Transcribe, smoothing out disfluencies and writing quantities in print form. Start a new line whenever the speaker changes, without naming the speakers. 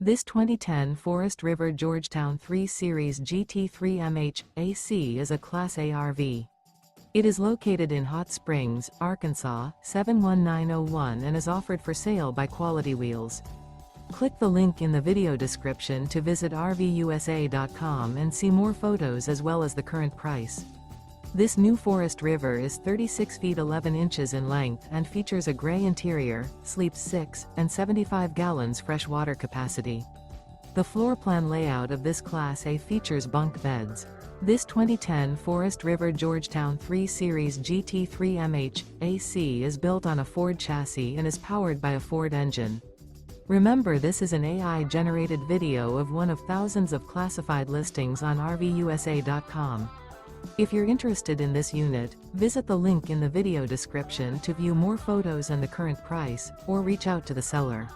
This 2010 Forest River Georgetown 3 Series GT3 MH AC is a Class A RV. It is located in Hot Springs, Arkansas, 71901 and is offered for sale by Quality Wheelz. Click the link in the video description to visit RVUSA.com and see more photos as well as the current price. This new Forest River is 36 feet 11 inches in length and features a gray interior, sleeps 6, and 75 gallons fresh water capacity. The floor plan layout of this Class A features bunk beds. This 2010 Forest River Georgetown 3 Series GT3 MH AC is built on a Ford chassis and is powered by a Ford engine. Remember, this is an AI-generated video of one of thousands of classified listings on RVUSA.com. If you're interested in this unit, visit the link in the video description to view more photos and the current price, or reach out to the seller.